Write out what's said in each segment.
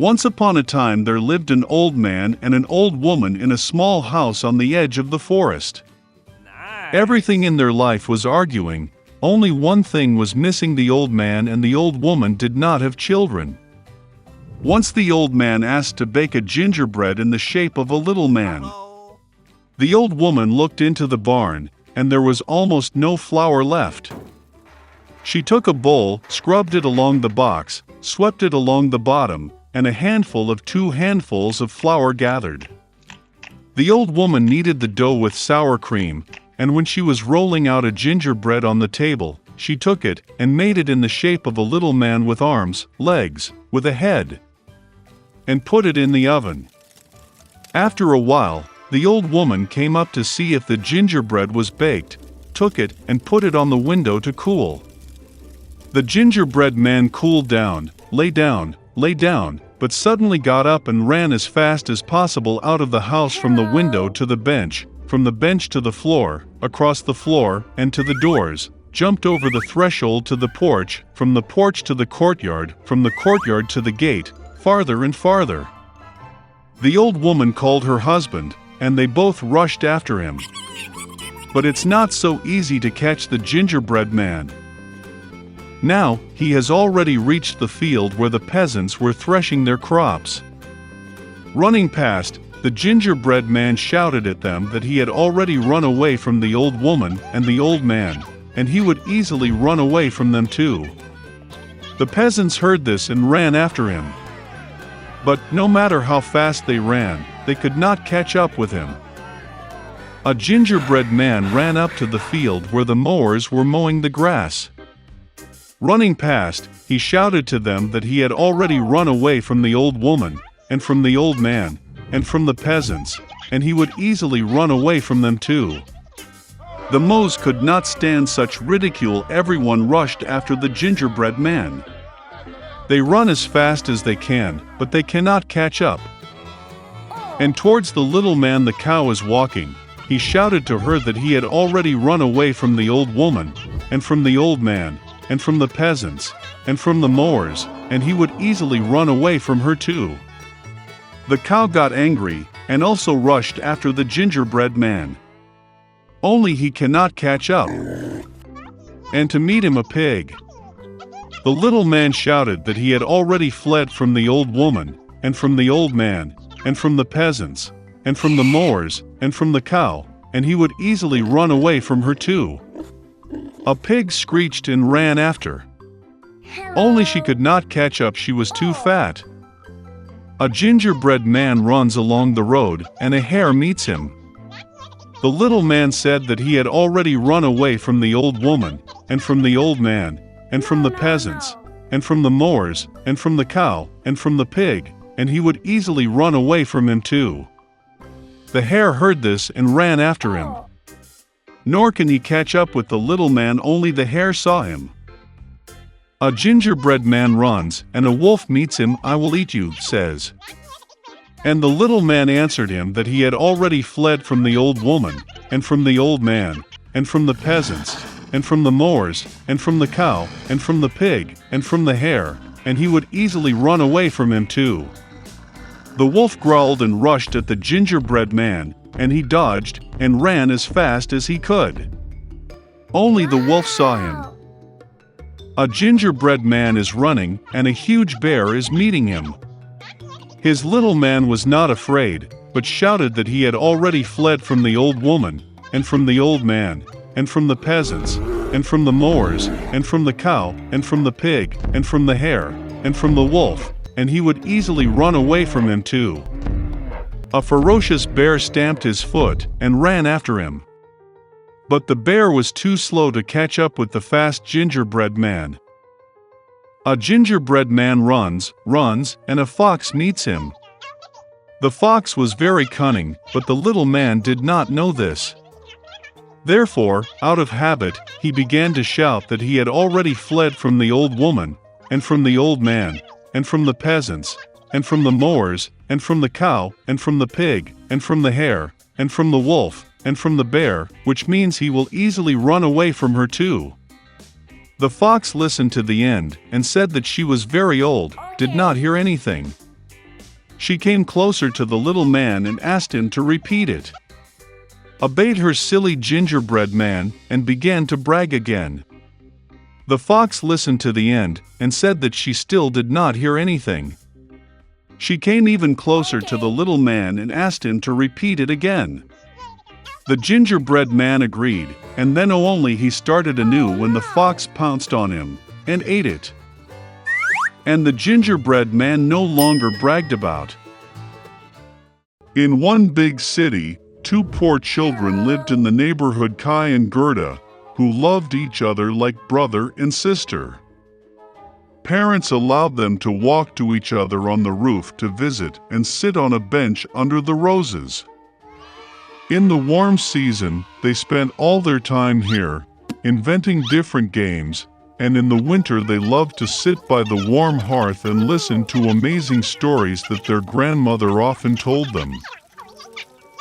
Once upon a time there lived an old man and an old woman in a small house on the edge of the forest. Everything in their life was arguing, only one thing was missing: the old man and the old woman did not have children. Once the old man asked to bake a gingerbread in the shape of a little man. The old woman looked into the barn, and there was almost no flour left. She took a bowl, scrubbed it along the box, swept it along the bottom, and a handful of 2 handfuls of flour gathered. The old woman kneaded the dough with sour cream, and when she was rolling out a gingerbread on the table, she took it and made it in the shape of a little man with arms, legs, with a head, and put it in the oven. After a while, the old woman came up to see if the gingerbread was baked, took it and put it on the window to cool. The gingerbread man cooled down, lay down, but suddenly got up and ran as fast as possible out of the house, from the window to the bench, from the bench to the floor, across the floor and to the doors, jumped over the threshold to the porch, from the porch to the courtyard, from the courtyard to the gate, farther and farther. The old woman called her husband, and they both rushed after him. But it's not so easy to catch the gingerbread man. Now, he has already reached the field where the peasants were threshing their crops. Running past, the gingerbread man shouted at them that he had already run away from the old woman and the old man, and he would easily run away from them too. The peasants heard this and ran after him. But no matter how fast they ran, they could not catch up with him. A gingerbread man ran up to the field where the mowers were mowing the grass. Running past, he shouted to them that he had already run away from the old woman, and from the old man, and from the peasants, and he would easily run away from them too. The mows could not stand such ridicule. Everyone rushed after the gingerbread man. They run as fast as they can, but they cannot catch up. And towards the little man the cow is walking, he shouted to her that he had already run away from the old woman, and from the old man, and from the peasants, and from the mowers, and he would easily run away from her too. The cow got angry, and also rushed after the gingerbread man. Only he cannot catch up. And to meet him a pig. The little man shouted that he had already fled from the old woman, and from the old man, and from the peasants, and from the mowers, and from the cow, and he would easily run away from her too. A pig screeched and ran after. Only she could not catch up, she was too fat. A gingerbread man runs along the road, and a hare meets him. The little man said that he had already run away from the old woman, and from the old man, and from the peasants, and from the mowers, and from the cow, and from the pig, and he would easily run away from him too. The hare heard this and ran after him. Nor can he catch up with the little man, only the hare saw him. A gingerbread man runs, and a wolf meets him. "I will eat you," says. And the little man answered him that he had already fled from the old woman, and from the old man, and from the peasants, and from the mowers, and from the cow, and from the pig, and from the hare, and he would easily run away from him too. The wolf growled and rushed at the gingerbread man, and he dodged and ran as fast as he could. Only the wolf saw him. A gingerbread man is running, and a huge bear is meeting him. His little man was not afraid, but shouted that he had already fled from the old woman, and from the old man, and from the peasants, and from the mowers, and from the cow, and from the pig, and from the hare, and from the wolf, and he would easily run away from him too. A ferocious bear stamped his foot and ran after him. But the bear was too slow to catch up with the fast gingerbread man. A gingerbread man runs, and a fox meets him. The fox was very cunning, but the little man did not know this. Therefore, out of habit, he began to shout that he had already fled from the old woman, and from the old man, and from the peasants, and from the mowers, and from the cow, and from the pig, and from the hare, and from the wolf, and from the bear, which means he will easily run away from her too. The fox listened to the end, and said that she was very old, did not hear anything. She came closer to the little man and asked him to repeat it. Obeyed her silly gingerbread man and began to brag again. The fox listened to the end and said that she still did not hear anything. She came even closer to the little man and asked him to repeat it again. The gingerbread man agreed, and then only he started anew when the fox pounced on him and ate it. And the gingerbread man no longer bragged about. In one big city, two poor children lived in the neighborhood, Kai and Gerda, who loved each other like brother and sister. Parents allowed them to walk to each other on the roof to visit and sit on a bench under the roses. In the warm season, they spent all their time here, inventing different games, and in the winter they loved to sit by the warm hearth and listen to amazing stories that their grandmother often told them.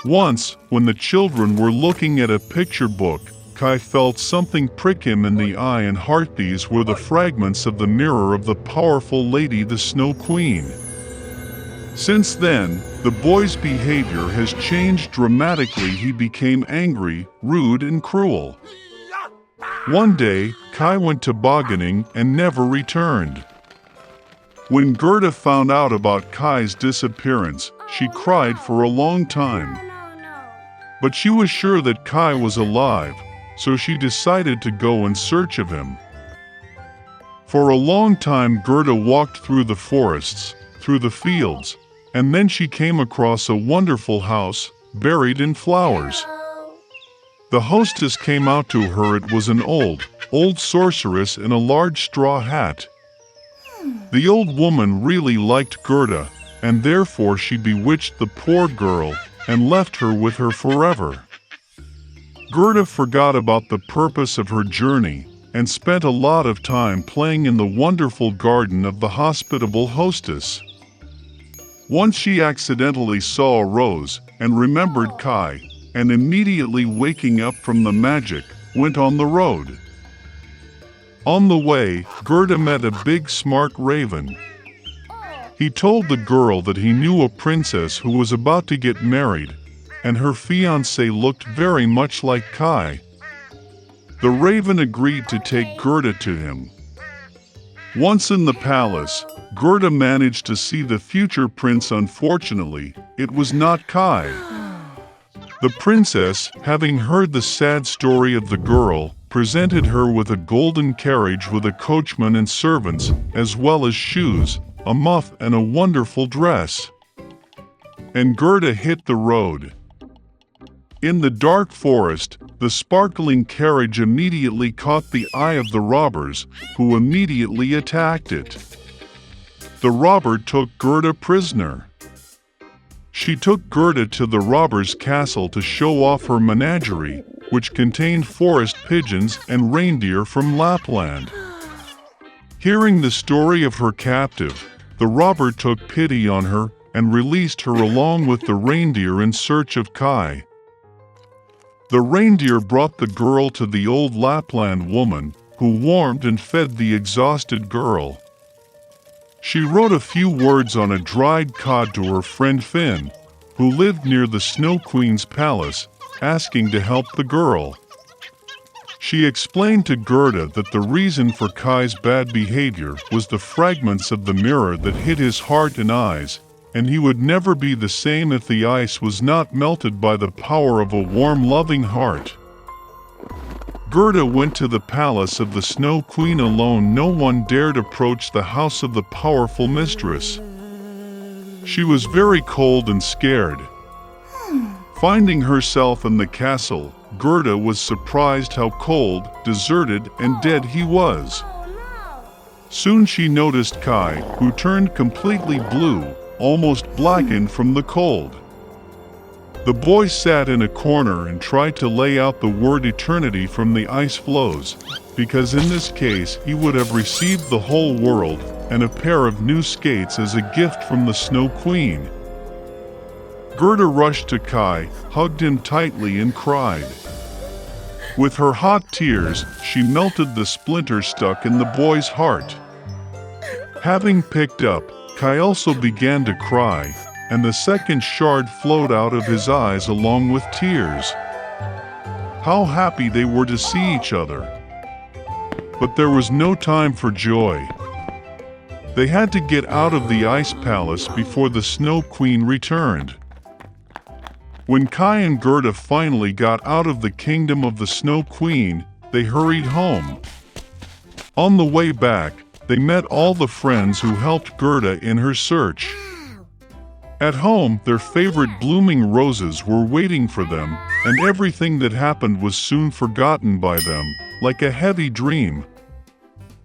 Once, when the children were looking at a picture book, Kai felt something prick him in the eye and heart. These were the fragments of the mirror of the powerful lady, the Snow Queen. Since then, the boy's behavior has changed dramatically. He became angry, rude, and cruel. One day, Kai went tobogganing and never returned. When Gerda found out about Kai's disappearance, she cried for a long time. But she was sure that Kai was alive, so she decided to go in search of him. For a long time Gerda walked through the forests, through the fields, and then she came across a wonderful house, buried in flowers. The hostess came out to her. It was an old sorceress in a large straw hat. The old woman really liked Gerda, and therefore she bewitched the poor girl and left her with her forever. Gerda forgot about the purpose of her journey and spent a lot of time playing in the wonderful garden of the hospitable hostess. Once she accidentally saw a rose and remembered Kai, and immediately waking up from the magic, went on the road. On the way, Gerda met a big smart raven. He told the girl that he knew a princess who was about to get married, and her fiancé looked very much like Kai. The raven agreed to take Gerda to him. Once in the palace, Gerda managed to see the future prince. Unfortunately, it was not Kai. The princess, having heard the sad story of the girl, presented her with a golden carriage with a coachman and servants, as well as shoes, a muff, and a wonderful dress. And Gerda hit the road. In the dark forest, the sparkling carriage immediately caught the eye of the robbers, who immediately attacked it. The robber took Gerda prisoner. She took Gerda to the robber's castle to show off her menagerie, which contained forest pigeons and reindeer from Lapland. Hearing the story of her captive, the robber took pity on her and released her along with the reindeer in search of Kai. The reindeer brought the girl to the old Lapland woman, who warmed and fed the exhausted girl. She wrote a few words on a dried cod to her friend Finn, who lived near the Snow Queen's palace, asking to help the girl. She explained to Gerda that the reason for Kai's bad behavior was the fragments of the mirror that hid his heart and eyes, and he would never be the same if the ice was not melted by the power of a warm, loving heart. Gerda went to the palace of the Snow Queen alone. No one dared approach the house of the powerful mistress. She was very cold and scared. Finding herself in the castle, Gerda was surprised how cold, deserted, and dead he was. Soon she noticed Kai, who turned completely blue, almost blackened from the cold. The boy sat in a corner and tried to lay out the word eternity from the ice floes, because in this case he would have received the whole world and a pair of new skates as a gift from the Snow Queen. Gerda rushed to Kai, hugged him tightly and cried. With her hot tears, she melted the splinter stuck in the boy's heart. Having picked up, Kai also began to cry, and the second shard flowed out of his eyes along with tears. How happy they were to see each other! But there was no time for joy. They had to get out of the ice palace before the Snow Queen returned. When Kai and Gerda finally got out of the kingdom of the Snow Queen, they hurried home. On the way back, they met all the friends who helped Gerda in her search. At home, their favorite blooming roses were waiting for them, and everything that happened was soon forgotten by them, like a heavy dream.